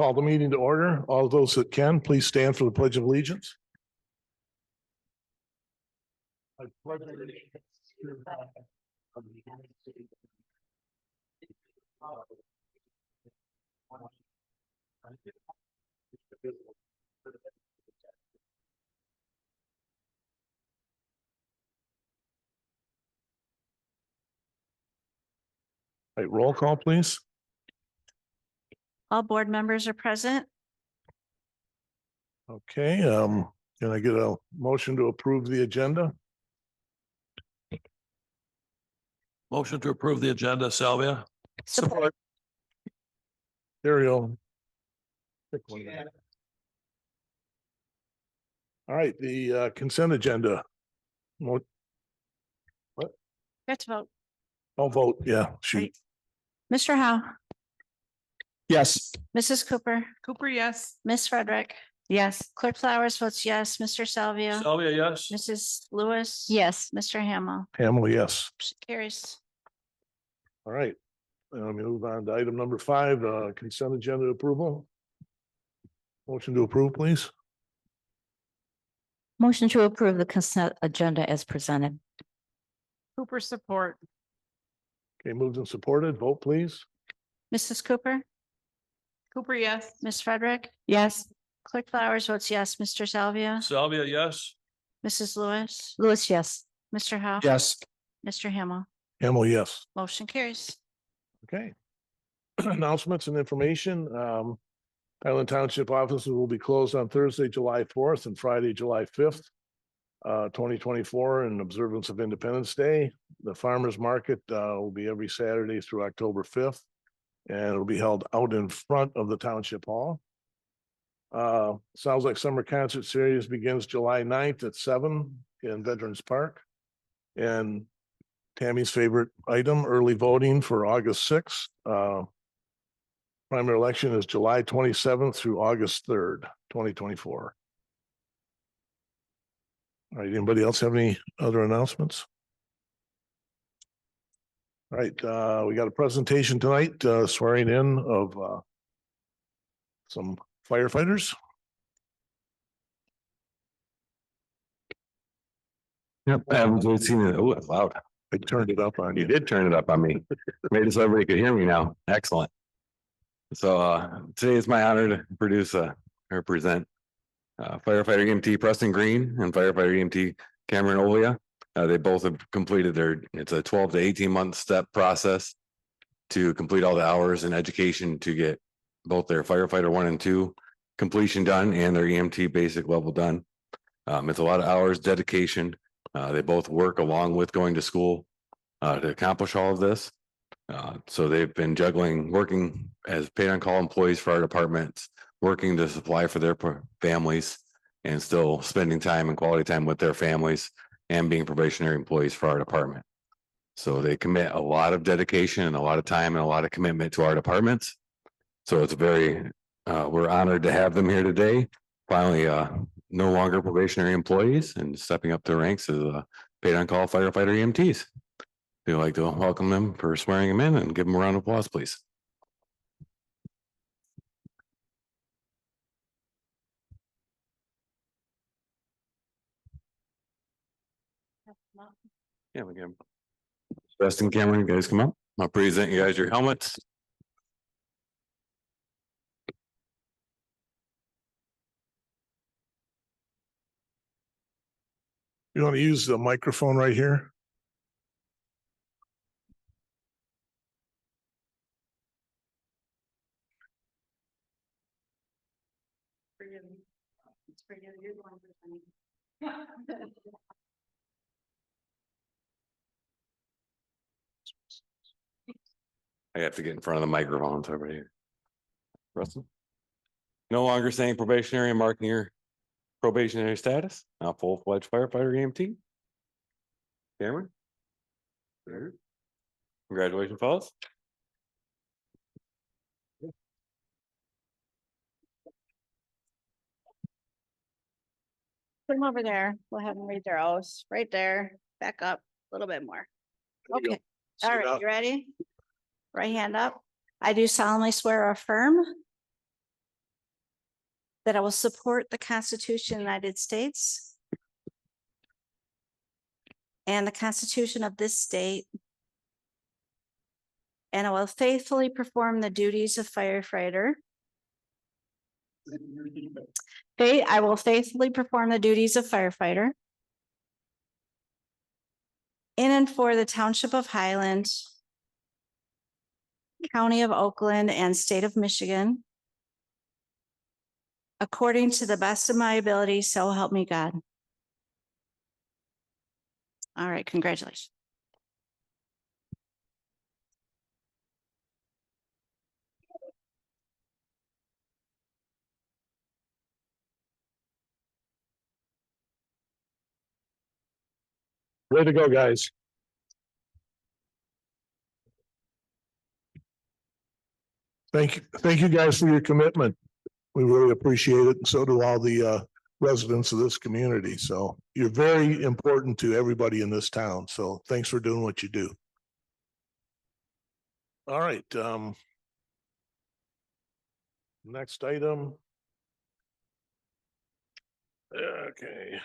Call the meeting to order. All those that can, please stand for the Pledge of Allegiance. I pledge allegiance to the flag of the United States of America. All right, roll call, please. All board members are present. Okay, can I get a motion to approve the agenda? Motion to approve the agenda, Salvia. Support. There you go. Pick one. All right, the consent agenda. Let's vote. I'll vote, yeah, shoot. Right. Mr. Howe, Yes. Mrs. Cooper, Cooper, yes. Miss Frederick. Yes. Clerk Flowers votes yes. Mr. Salvia, Salvia, yes. Mrs. Lewis. Yes. Mr. Hamel. Hamel, yes. Carries. All right. Let me move on to item number 5, consent agenda approval. Motion to approve, please. Motion to approve the consent agenda as presented. Cooper, support. Okay, moved and supported. Vote, please. Mrs. Cooper, Cooper, yes. Miss Frederick. Yes. Clerk Flowers votes yes. Mr. Salvia, Salvia, yes. Mrs. Lewis, Lewis, yes. Mr. Howe. Yes. Mr. Hamel. Hamel, yes. Motion carries. Okay. Announcements and information. Highland Township offices will be closed on Thursday, July 4th and Friday, July 5th, 2024 in observance of Independence Day. The farmers market will be every Saturday through October 5th, and it'll be held out in front of the Township Hall. Sounds like summer concert series begins July 9th at 7 in Veterans Park. And Tammy's favorite item, early voting for August 6th. Primary election is July 27th through August 3rd, 2024. All right, anybody else have any other announcements? All right, we got a presentation tonight, swearing in of some firefighters. Yep, I haven't seen it. Oh, it's loud. I turned it up on You you. did turn it up on me. Made it so everybody could hear me now. Excellent. So today is my honor to produce or present firefighter EMT Preston Green and firefighter EMT Cameron Olia. They both have completed it's a 12 to 18 month step process to complete all the hours and education to get both their firefighter 1 and 2 completion done and their EMT basic level done. It's a lot of hours, dedication. They both work along with going to school to accomplish all of this. So they've been working as paid on call employees for our departments, working to supply for their families and still spending time and quality time with their families and being probationary employees for our department. So they commit a lot of dedication and a lot of time and a lot of commitment to our departments. So it's we're honored to have them here today. Finally, no longer probationary employees and stepping up their ranks as paid on call firefighter EMTs. We'd like to welcome them for swearing them in and give them a round of applause, please. Yeah, we can. Preston, Cameron, you guys come up. I'll present you guys your helmets. You want to use the microphone right here? It's for you. You're the one presenting. I have to get in front of the microphone so everybody here. Preston? No longer saying probationary and marking your probationary status, now full-fledged firefighter EMT. Cameron? There. Congratulations, fellas. Put them over there. We'll have them read their oaths right there. Back up a little bit more. There you go. Okay. All right. You ready? Right hand up. I do solemnly swear or affirm that I will support the Constitution of the United States and the Constitution of this state, and I will faithfully perform the duties of firefighter. I will faithfully perform the duties of firefighter in and for the Township of Highland, County of Oakland, and State of Michigan, according to the best of my ability, so help me God. All right, congratulations. Way to go, guys. Thank you guys for your commitment. We really appreciate it, and so do all the residents of this community. So you're very important to everybody in this town. So thanks for doing what you do. All right, next item. Okay.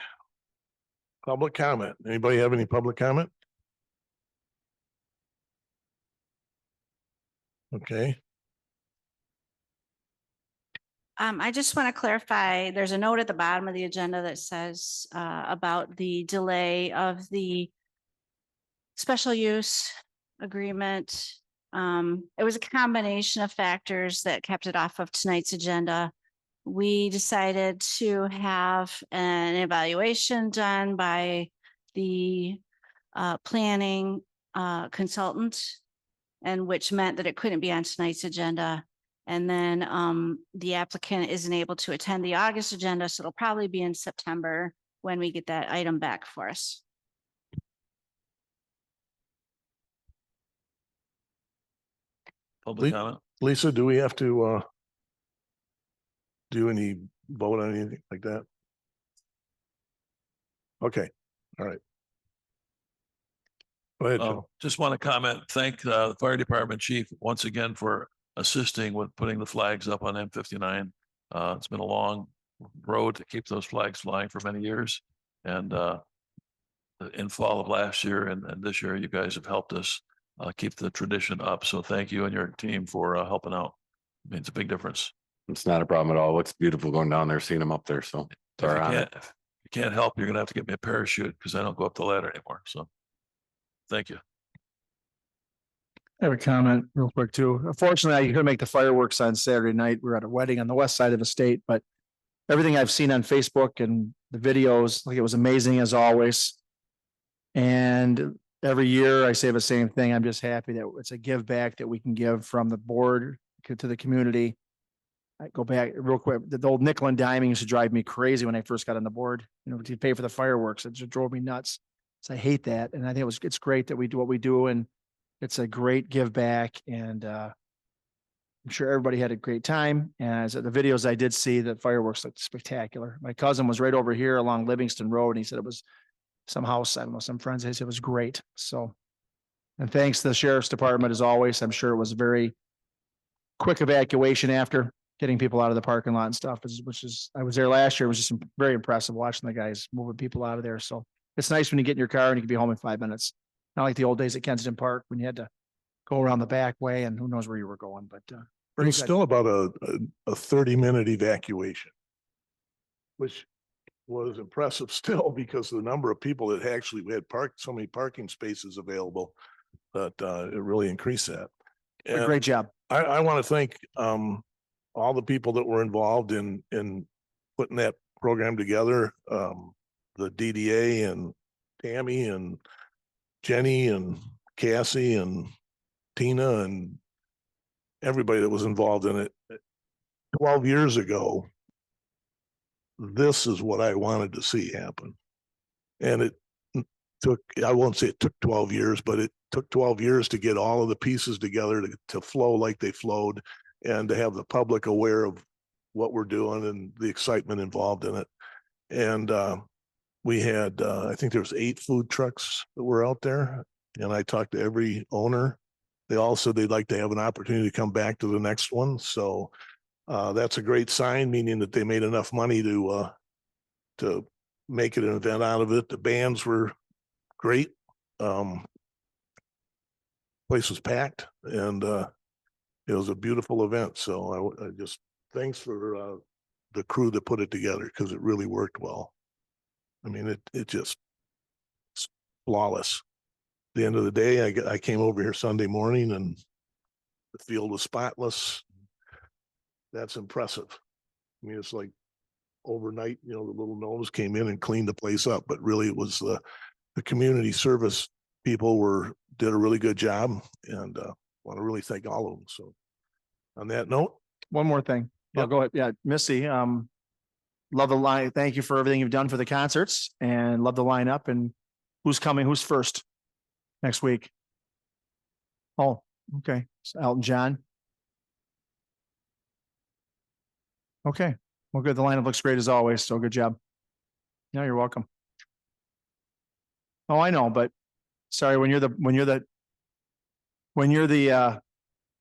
Public comment. Anybody have any public comment? Okay. I just want to clarify, there's a note at the bottom of the agenda that says about the delay of the special use agreement. It was a combination of factors that kept it off of tonight's agenda. We decided to have an evaluation done by the planning consultant, and which meant that it couldn't be on tonight's agenda. And then the applicant isn't able to attend the August agenda, so it'll probably be in September when we get that item back for us. Public comment? Lisa, do we have to do any vote on anything like that? Okay, all right. Go ahead, Joe. Just want to comment, thank the fire department chief once again for assisting with putting the flags up on M59. It's been a long road to keep those flags flying for many years. And in fall of last year and this year, you guys have helped us keep the tradition up. So thank you and your team for helping out. It means a big difference. It's not a problem at all. It's beautiful going down there, seeing them up there. So it's our honor. If you can't help, you're gonna have to get me a parachute because I don't go up the ladder anymore. So thank you. I have a comment real quick too. Unfortunately, I couldn't make the fireworks on Saturday night. We were at a wedding on the west side of the state, but everything I've seen on Facebook and the videos, like, it was amazing as always. And every year I say the same thing. I'm just happy that it's a give back that we can give from the board to the community. I go back real quick. The old nickel and diming used to drive me crazy when I first got on the board, to pay for the fireworks. It just drove me nuts. So I hate that. And I think it's great that we do what we do, and it's a great give back. And I'm sure everybody had a great time. And as the videos I did see, the fireworks looked spectacular. My cousin was right over here along Livingston Road, and he said it was some house, I don't know, some friends, they said it was great. So, and thanks to the sheriff's department as always. I'm sure it was a very quick evacuation after getting people out of the parking lot and stuff, I was there last year. It was just very impressive watching the guys moving people out of there. So it's nice when you get in your car and you can be home in 5 minutes. Not like the old days at Kensington Park when you had to go around the back way and who knows where you were going, but It was still about a 30-minute evacuation, which was impressive still because the number of people that actually had parked, so many parking spaces available, that it really increased that. And great job. I want to thank all the people that were involved in putting that program together. The DDA and Tammy and Jenny and Cassie and Tina and everybody that was involved in it. 12 years ago, this is what I wanted to see happen. And it took, I won't say it took 12 years, but it took 12 years to get all of the pieces together to flow like they flowed, and to have the public aware of what we're doing and the excitement involved in it. And we had, I think there was 8 food trucks that were out there, and I talked to every owner. They all said they'd like to have an opportunity to come back to the next one. So That's a great sign, meaning that they made enough money to make it an event out of it. The bands were great. Place was packed and it was a beautiful event. So I just, thanks for the crew that put it together because it really worked well. I mean, it just it's flawless. At the end of the day, I came over here Sunday morning and the field was spotless. That's impressive. I mean, it's like overnight, the little gnomes came in and cleaned the place up, but really it was the community service people did a really good job, and want to really thank all of them. So on that note, One more thing. I'll Yep. go ahead. Yeah, Missy, love the line. Thank you for everything you've done for the concerts and love the lineup and who's coming, who's first next week. Oh, okay. So Elton John. Okay. Well, good. The lineup looks great as always. So good job. No, you're welcome. Oh, I know, but sorry, when you're the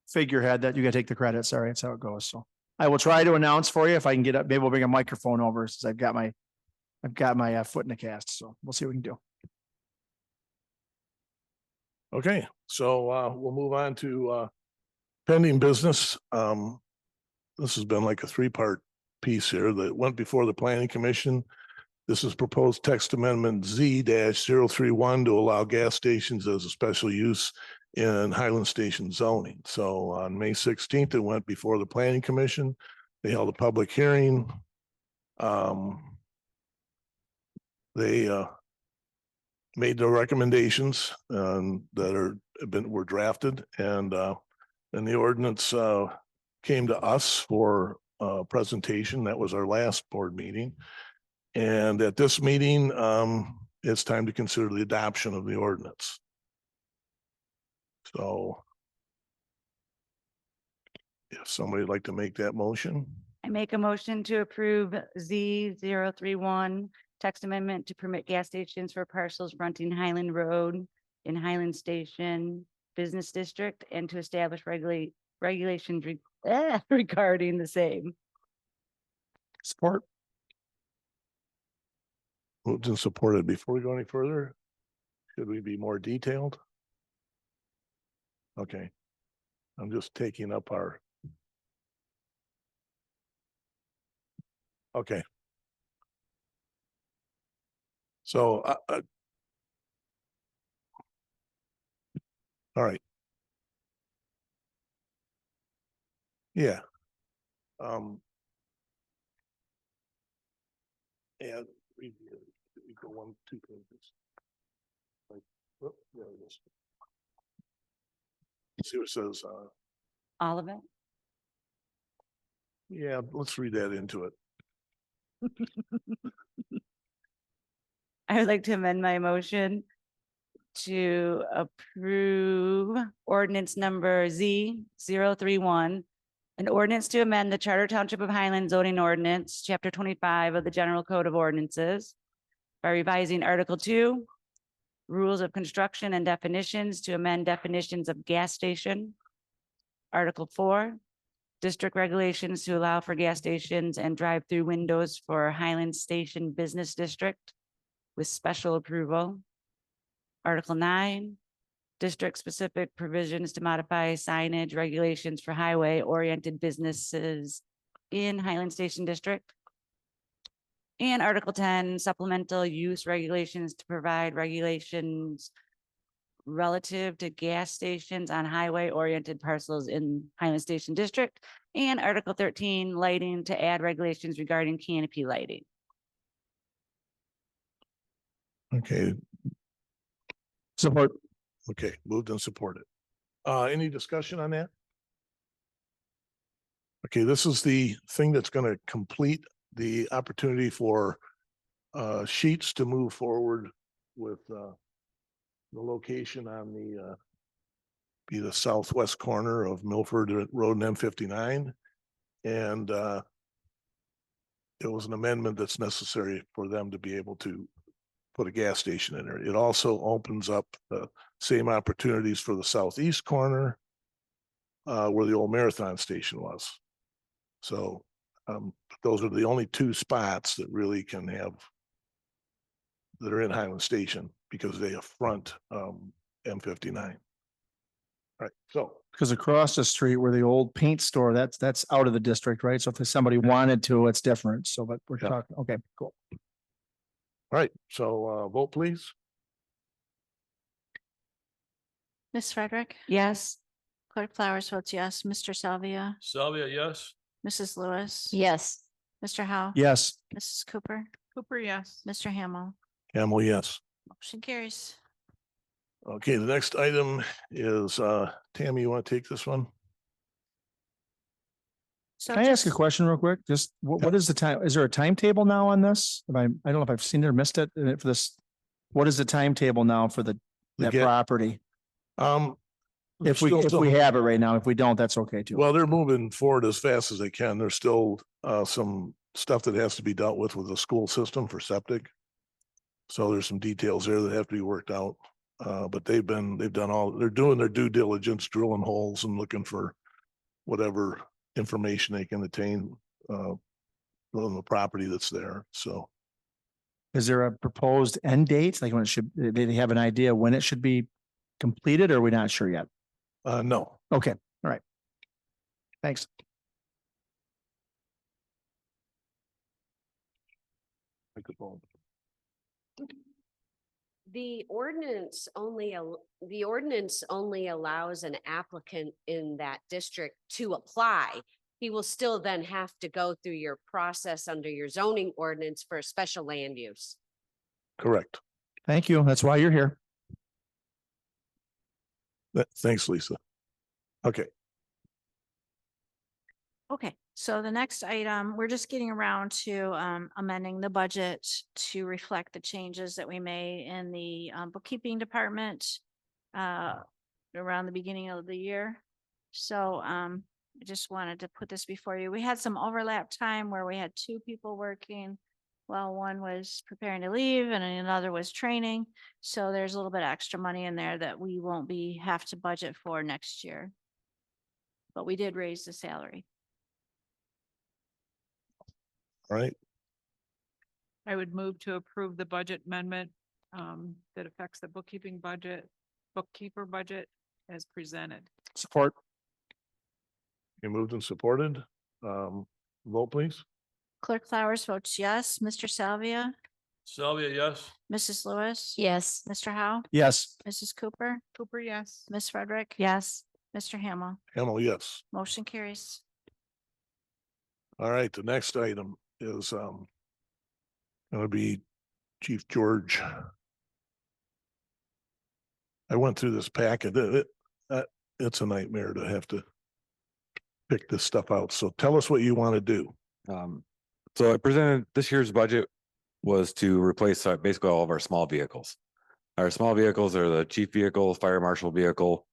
figurehead that you gotta take the credit. Sorry, that's how it goes. So I will try to announce for you if I can get up. Maybe we'll bring a microphone over since I've got my foot in the cast. So we'll see what we can do. okay, so we'll move on to pending business. This has been like a three-part piece here that went before the planning commission. This is proposed text amendment Z-031 to allow gas stations as a special use in Highland Station zoning. So on May 16th, it went before the planning commission. They held a public hearing. They made the recommendations that were drafted, and the ordinance came to us for presentation. That was our last board meeting. And at this meeting, it's time to consider the adoption of the ordinance. So if somebody would like to make that motion, I make a motion to approve Z-031 text amendment to permit gas stations for parcels fronting Highland Road in Highland Station Business District and to establish regulations regarding the same. Support. moved and supported. Before we go any further, should we be more detailed? Okay. I'm just taking up our. Okay. So, all right. Yeah. And we go 1, 2 pages. Like, oh, there it is. See what it says, All of it? yeah, let's read that into it. I would like to amend my motion to approve ordinance number Z-031, an ordinance to amend the Charter Township of Highland zoning ordinance, chapter 25 of the General Code of Ordinances by revising Article 2, rules of construction and definitions to amend definitions of gas station. Article 4, district regulations to allow for gas stations and drive-through windows for Highland Station Business District with special approval. Article 9, district-specific provisions to modify signage regulations for highway-oriented businesses in Highland Station District. And Article 10, supplemental use regulations to provide regulations relative to gas stations on highway-oriented parcels in Highland Station District. And Article 13, lighting to add regulations regarding canopy lighting. Okay, Support. okay, moved and supported. Any discussion on that? Okay, this is the thing that's gonna complete the opportunity for Sheets to move forward with the location on be the southwest corner of Milford Road and M59. And it was an amendment that's necessary for them to be able to put a gas station in there. It also opens up the same opportunities for the southeast corner where the old Marathon station was. So those are the only two spots that really can have that are in Highland Station because they affront M59. Right, so Because across the street where the old paint store, that's out of the district, right? So if somebody wanted to, it's different. So, but we're Yeah. talking, okay, cool. all right, so vote please. Ms. Frederick, Yes. Clerk Flowers votes yes. Mr. Salvia, Salvia, yes. Mrs. Lewis. Yes. Mr. Howe. Yes. Mrs. Cooper, Cooper, yes. Mr. Hamel, Camel, yes. motion carries. Okay, the next item is Tammy, you want to take this one? So Can I ask a just- question real quick? Just what is the time? Is there a timetable now on this? I don't know if I've seen it or missed it for this. What is the timetable now for that Get- property? If we still some- have it right now, if we don't, that's okay too. Well, they're moving forward as fast as they can. There's still some stuff that has to be dealt with the school system for septic. So there's some details there that have to be worked out. But they're doing their due diligence, drilling holes and looking for whatever information they can attain on the property that's there. So Is there a proposed end date? Like when it should, they have an idea when it should be completed or are we not sure yet? no, Okay, all right. Thanks. microphone. The ordinance only allows an applicant in that district to apply. He will still then have to go through your process under your zoning ordinance for a special land use. Correct. Thank you. That's why you're here. Thanks, Lisa. Okay, Okay, so the next item, we're just getting around to amending the budget to reflect the changes that we made in the bookkeeping department around the beginning of the year. So I just wanted to put this before you. We had some overlap time where we had two people working. Well, one was preparing to leave and another was training. So there's a little bit of extra money in there that we won't have to budget for next year. But we did raise the salary. all right. I would move to approve the budget amendment that affects the bookkeeper budget as presented. Support. You moved and supported. Vote please. Clerk Flowers votes yes. Mr. Salvia, Salvia, yes. Mrs. Lewis. Yes. Mr. Howe, Yes. Mrs. Cooper, Cooper, yes. Ms. Frederick. Yes. Mr. Hamel, Hamel, yes. motion carries. All right, the next item is gonna be Chief George. I went through this packet. It's a nightmare to have to pick this stuff out. So tell us what you want to do. So I presented this year's budget was to replace basically all of our small vehicles. Our small vehicles are the chief vehicle, fire marshal vehicle,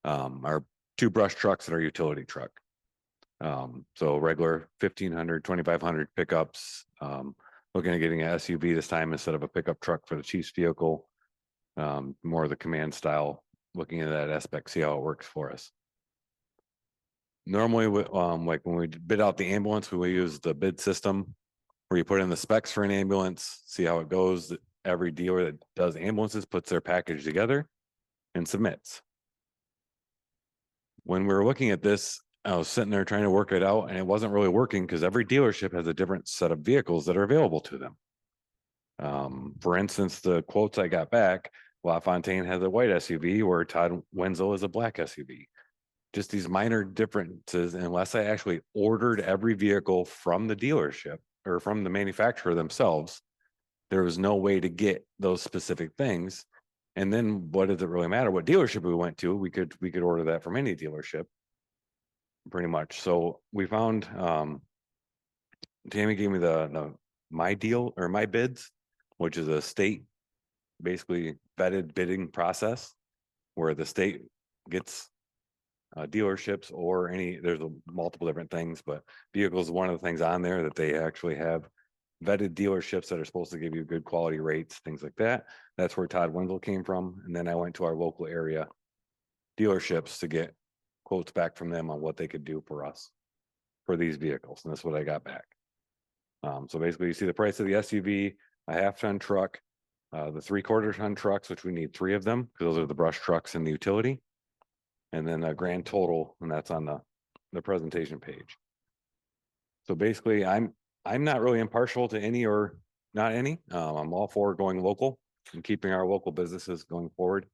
our two brush trucks and our utility truck. So regular 1,500, 2,500 pickups, looking at getting an SUV this time instead of a pickup truck for the chief's vehicle. More of the command style, looking at that aspect, see how it works for us. Normally, like when we bid out the ambulance, we use the bid system where you put in the specs for an ambulance, see how it goes. Every dealer that does ambulances puts their package together and submits. When we were looking at this, I was sitting there trying to work it out and it wasn't really working because every dealership has a different set of vehicles that are available to them. For instance, the quotes I got back, LaFontaine has a white SUV where Todd Wenzel is a black SUV. Just these minor differences, unless I actually ordered every vehicle from the dealership or from the manufacturer themselves, there was no way to get those specific things. And then what does it really matter what dealership we went to? We could order that from any dealership pretty much. So we found, Tammy gave me the my deal or my bids, which is a state basically vetted bidding process where the state gets dealerships or there's multiple different things, but vehicles is one of the things on there that they actually have vetted dealerships that are supposed to give you good quality rates, things like that. That's where Todd Wenzel came from. And then I went to our local area dealerships to get quotes back from them on what they could do for us. for these vehicles, and that's what I got back. So basically you see the price of the SUV, a 1/2 ton truck, the 3/4 ton trucks, which we need 3 of them, because those are the brush trucks and the utility. And then a grand total, and that's on the presentation page. So basically, I'm not really impartial to any or not any. I'm all for going local and keeping our local businesses going forward.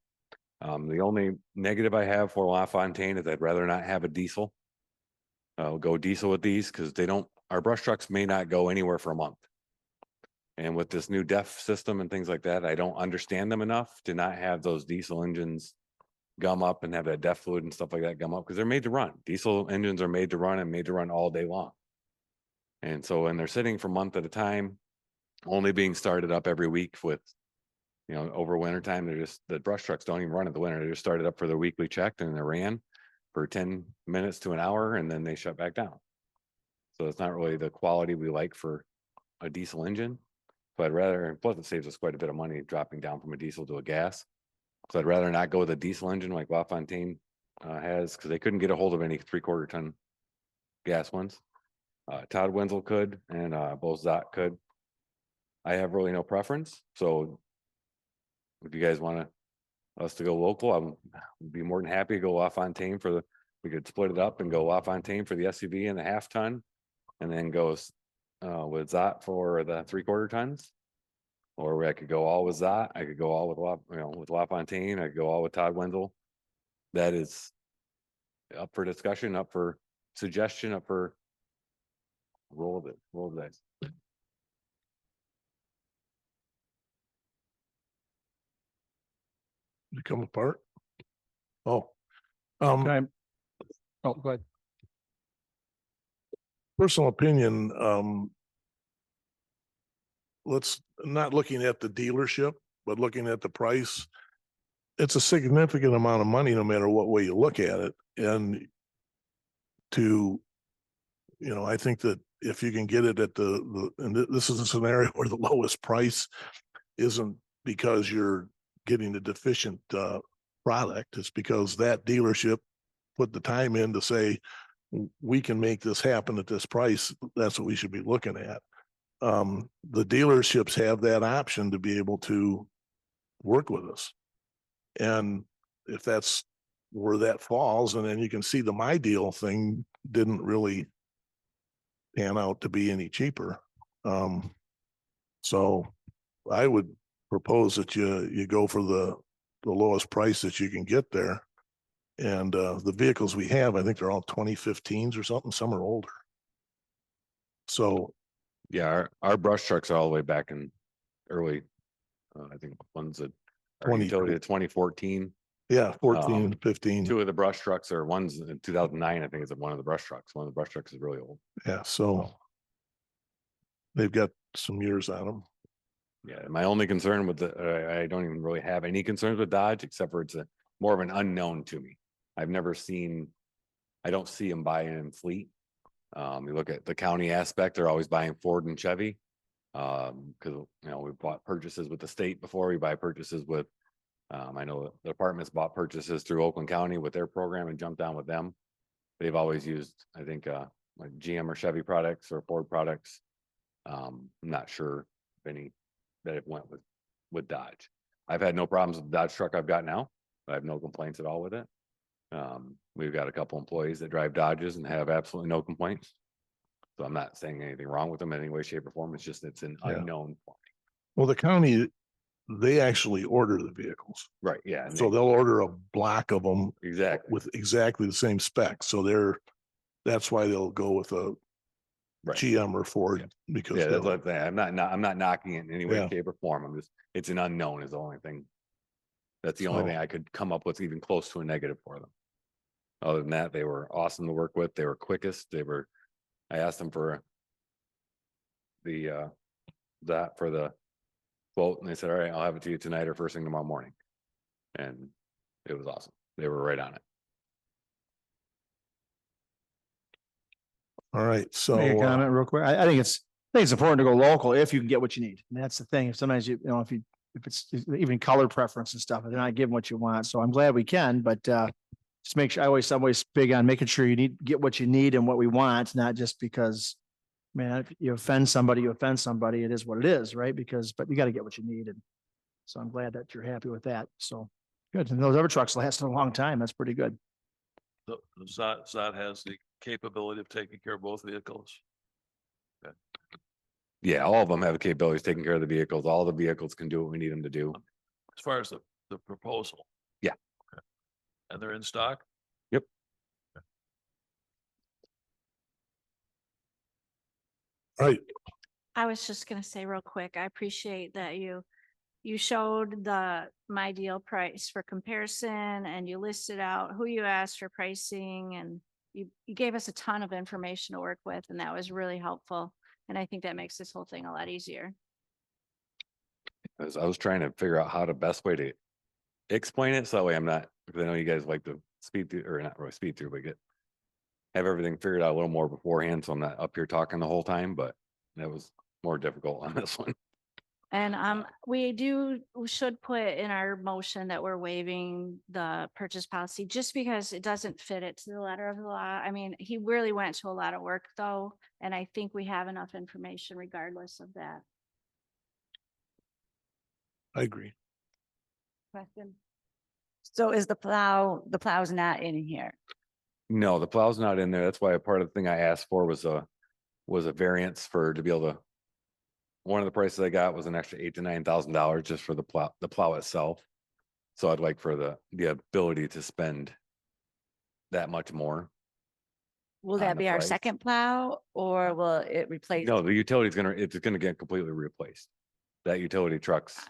The only negative I have for LaFontaine is I'd rather not have a diesel. Go diesel with these because our brush trucks may not go anywhere for a month. And with this new DEF system and things like that, I don't understand them enough to not have those diesel engines gum up and have that DEF fluid and stuff like that gum up, because they're made to run. Diesel engines are made to run and made to run all day long. And so when they're sitting for a month at a time, only being started up every week with, over winter time, the brush trucks don't even run in the winter. They're just started up for their weekly check, and they ran for 10 minutes to an hour, and then they shut back down. So it's not really the quality we like for a diesel engine. So I'd rather, plus it saves us quite a bit of money dropping down from a diesel to a gas. So I'd rather not go with a diesel engine like LaFontaine has, because they couldn't get a hold of any 3/4 ton gas ones. Todd Wenzel could, and both Zot could. I have really no preference. So if you guys want us to go local, I'd be more than happy to go LaFontaine we could split it up and go LaFontaine for the SUV and the 1/2 ton, and then go with Zot for the 3/4 tons. Or I could go all with Zot. I could go all with LaFontaine. I could go all with Todd Wenzel. That is up for discussion, up for suggestion, up for roll of dice. To come apart. Oh, Okay. Oh, go ahead. personal opinion, let's not looking at the dealership, but looking at the price. It's a significant amount of money, no matter what way you look at it. And I think that if you can get it at and this is a scenario where the lowest price isn't because you're getting a deficient product. It's because that dealership put the time in to say, we can make this happen at this price. That's what we should be looking at. The dealerships have that option to be able to work with us. And if that's where that falls, and then you can see the My Deal thing didn't really pan out to be any cheaper. So I would propose that you go for the lowest price that you can get there. And the vehicles we have, I think they're all 2015s or something. Some are older. So Yeah, our brush trucks are all the way back in early, I think ones that are 20 utility to 2014. yeah, 14, 15. 2 of the brush trucks are ones in 2009. I think is one of the brush trucks. One of the brush trucks is really old. Yeah, so they've got some years on them. Yeah, my only concern with I don't even really have any concerns with Dodge, except for it's more of an unknown to me. I don't see them buying in fleet. You look at the county aspect, they're always buying Ford and Chevy. Because we bought purchases with the state before, we buy purchases with I know the departments bought purchases through Oakland County with their program and jumped down with them. They've always used, I think, like GM or Chevy products or Ford products. I'm not sure if any that it went with Dodge. I've had no problems with the Dodge truck I've got now. I have no complaints at all with it. We've got a couple employees that drive Dodges and have absolutely no complaints. So I'm not saying anything wrong with them in any way, shape, or form. It's just, it's an unknown. Well, the county, they actually order the vehicles. Right, yeah. So they'll order a block of them Exactly. with exactly the same specs. So that's why they'll go with a Right. GM or Ford, because Yeah, that's what I'm saying. I'm not knocking it in any way, Yeah. shape, or form. It's an unknown is the only thing. That's the only So- thing I could come up with even close to a negative for them. Other than that, they were awesome to work with. They were quickest. I asked them for the quote, and they said, all right, I'll have it to you tonight or first thing tomorrow morning. And it was awesome. They were right on it. all right, so Make a comment real quick. I think it's important to go local if you can get what you need. And that's the thing. Sometimes if it's even color preference and stuff, they're not giving what you want. So I'm glad we can, but just make sure, I'm always big on making sure get what you need and what we want, not just because, man, if you offend somebody, you offend somebody. It is what it is, right? But you got to get what you need. And so I'm glad that you're happy with that. So good. And those other trucks lasted a long time. That's pretty good. The Zot has the capability of taking care of both vehicles. Yeah, all of them have the capabilities taking care of the vehicles. All the vehicles can do what we need them to do. As far as the proposal. Yeah. Okay. And they're in stock? Yep. All right, I was just gonna say real quick, I appreciate that you showed my deal price for comparison and you listed out who you asked for pricing and you gave us a ton of information to work with and that was really helpful. And I think that makes this whole thing a lot easier. As I was trying to figure out how the best way to explain it, so that way I'm not, because I know you guys like to speed through, or not really speed through, but have everything figured out a little more beforehand, so I'm not up here talking the whole time, but that was more difficult on this one. And we should put in our motion that we're waiving the purchase policy just because it doesn't fit it to the letter of the law. I mean, he really went to a lot of work though, and I think we have enough information regardless of that. I agree. Question. So is the plow's not in here? No, the plow's not in there. That's why a part of the thing I asked for was a variance to be able to. One of the prices I got was an extra $8,000 to $9,000 just for the plow itself. So I'd like for the ability to spend that much more. Will On that the be our price. second plow or will it replace? No, the utility's it's gonna get completely replaced. That utility truck's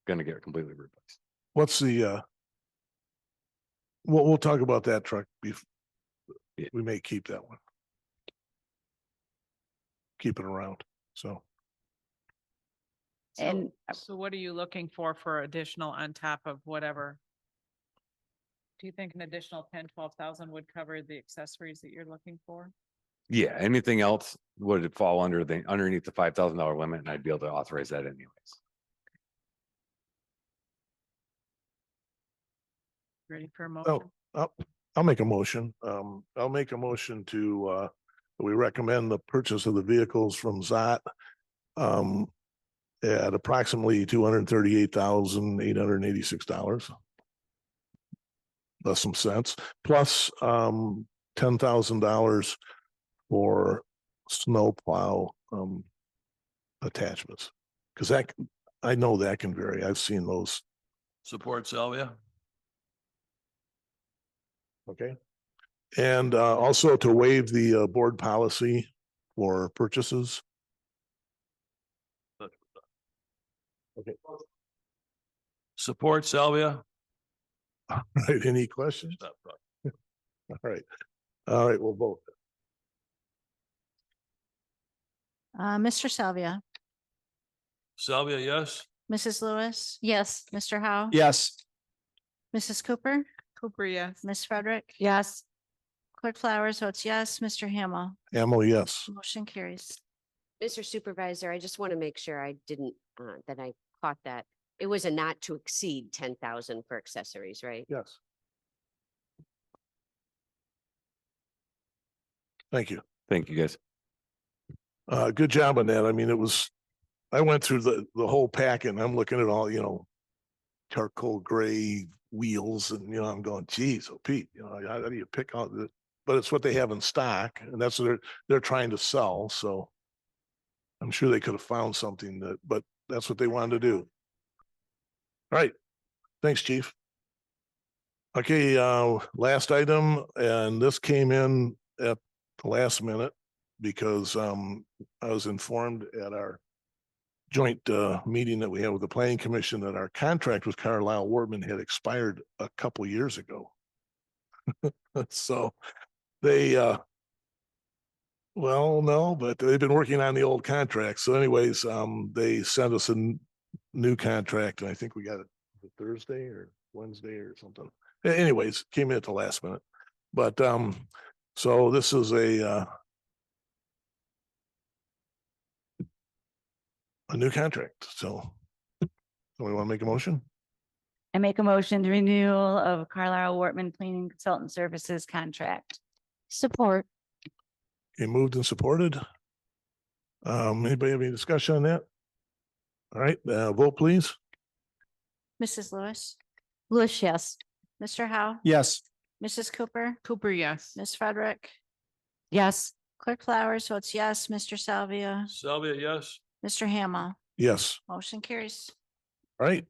gonna get completely replaced. What's the, we'll talk about that truck Yeah. we may keep that one. Keep it around, so. And So what are you looking for additional on top of whatever? Do you think an additional 10,000-12,000 would cover the accessories that you're looking for? Yeah, anything else would fall underneath the $5,000 limit, and I'd be able to authorize that anyways. Ready for a Oh, motion? I'll make a motion. I'll make a motion to, we recommend the purchase of the vehicles from Zot. At approximately $238,886. Less some cents, plus $10,000 for snowplow attachments. Cause I know that can vary. I've seen those. Support Salvia? Okay. And also to waive the board policy for purchases. Okay. Support Salvia? All right. Any questions? Stop talking. All right. All right. We'll vote. Mr. Salvia, Salvia, yes? Mrs. Lewis, yes. Mr. Howe. Yes. Mrs. Cooper, Cooper, yes. Ms. Frederick. Yes. Clerk Flowers votes yes. Mr. Hamel, Ammo, yes. motion carries. Mr. Supervisor, I just want to make sure I didn't, that I caught that. It was a not to exceed 10,000 for accessories, right? Yes. Thank you. Thank you, guys. Good job on that. I mean, I went through the whole packet and I'm looking at all, charcoal gray wheels and, I'm going, geez, oh Pete, how do you pick out but it's what they have in stock and that's what they're trying to sell. So I'm sure they could have found something but that's what they wanted to do. All right. Thanks, Chief. Okay, last item, and this came in at the last minute because I was informed at our joint meeting that we had with the Planning Commission that our contract with Carlisle Wortman had expired a couple years ago. So they well, no, but they've been working on the old contract. So anyways, they sent us a new contract and I think we got it Thursday or Wednesday or something. Anyways, came in at the last minute. But so this is a new contract. So we want to make a motion? I make a motion to renewal of Carlisle Wortman Cleaning Consultant Services contract. Support. Okay, moved and supported. Anybody have any discussion on that? All right, vote please. Mrs. Lewis, Lewis, yes. Mr. Howe, Yes. Mrs. Cooper, Cooper, yes. Ms. Frederick, Yes. Clerk Flowers votes yes, Mr. Salvia, Salvia, yes. Mr. Hamel, Yes, motion carries. all right.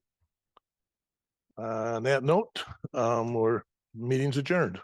On that note, we're meeting's adjourned.